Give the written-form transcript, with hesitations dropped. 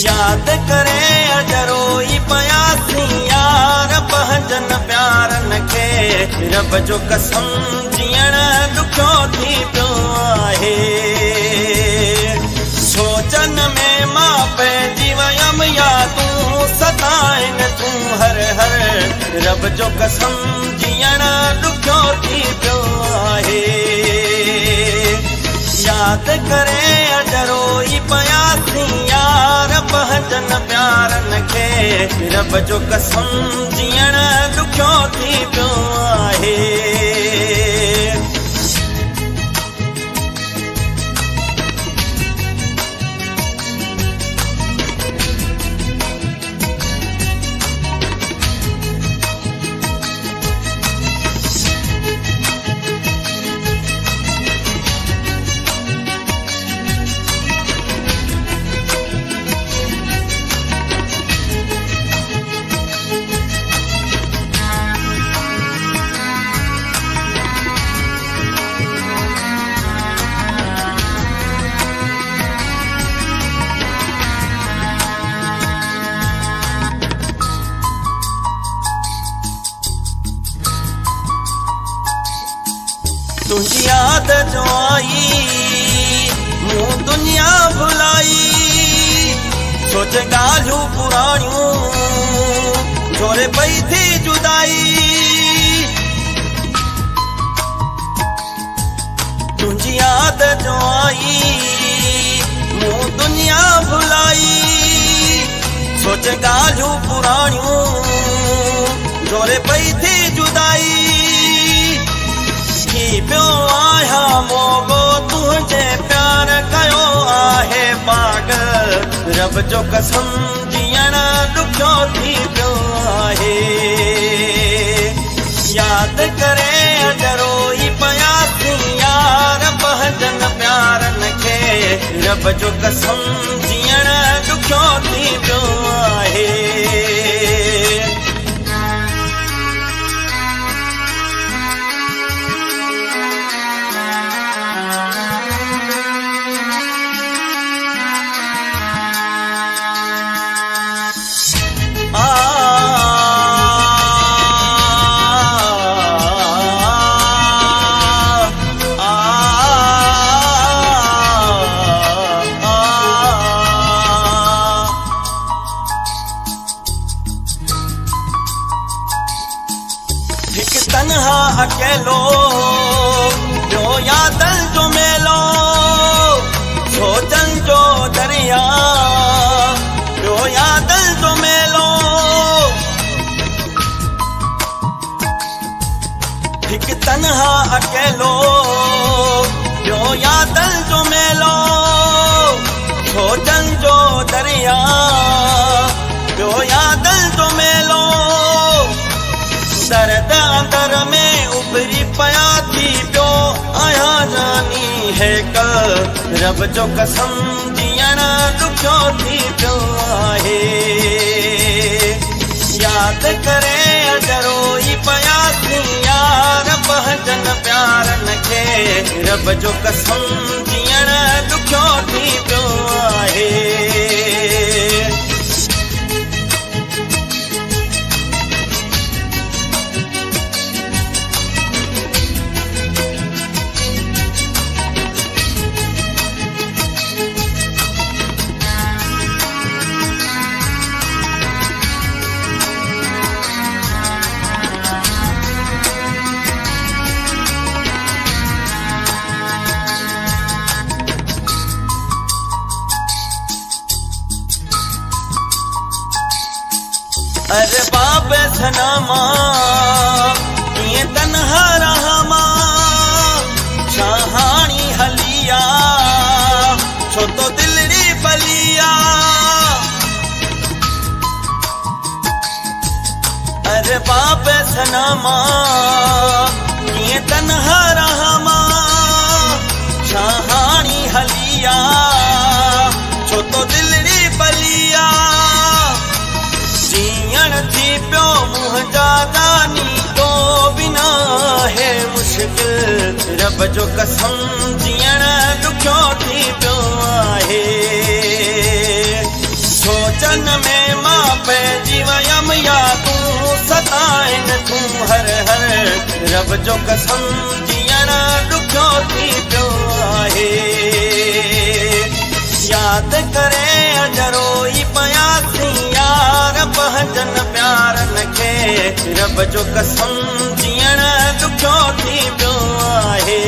याद करे अजरोई पयासी यार पहजन प्यार नखे रब जो कसम जियण दुखो थी पियो आहे। सोचन में मां पंहिंजी वयम या तूं सताइन तूं हर हर रब जो कसम जियण दुखो थी पियो आहे। याद करे अजरोई पयासी यार पहजन प्यार नखे रब जो कसम जियण दुखो थी पियो आहे। तुझी याद जो आई मूं दुनिया भुलाई सोच ॻाल्हियूं पुराणियूं जोरे पई थी जुदाई। तुझी याद जो आई मूं दुनिया भुलाई सोच ॻाल्हियूं पुराणियूं जोरे पई थी जुदाई। पियो आया मोगो तुझे प्यार कयो आहे पागल रब जो कसम जियण दुखो थी पियो आहे। याद करे अजरोई पयासी यार पहजन प्यार नखे रब जो कसम जियण दुखो थी पियो आहे। हिक तन्हा अकेलो जो यादन जो मेलो सोचन जो दरिया जो यादन जो मेलो। हिक तन्हा अकेलो जो यादन जो मेलो सोचन जो दरिया जो यादन जो मेलो। दर्द अंदर में उभरी पया थी पियो आया जानी है कल रब जो कसम जियण दुखो थी पियो आहे। याद करे अजरोई पयासी यार पहजन प्यार नखे रब जो कसम जियण दुखो थी पियो आहे। अरे बाप सनामा ये तन्हा रहमा छहानी हलिया छो तो दिल पलिया अरे बाप सनामा ये तन्हा रहमा छहानी हलिया छो तो दिलड़ी पलिया जीअण थी पियो मुंहिंजा दानी तो बिना है मुश्किल रब जो कसम जीअण ॾुखियो थी पियो आहे सोचन में मां पंहिंजी वयम या तूं सताइन तूं हर हर रब जो कसम जीअण ॾुखियो थी पियो आहे याद करे अजरोई पयासी यार पंहिंजन प्यारन खे रब जो कसम जीअण ॾुखियो थी पियो आहे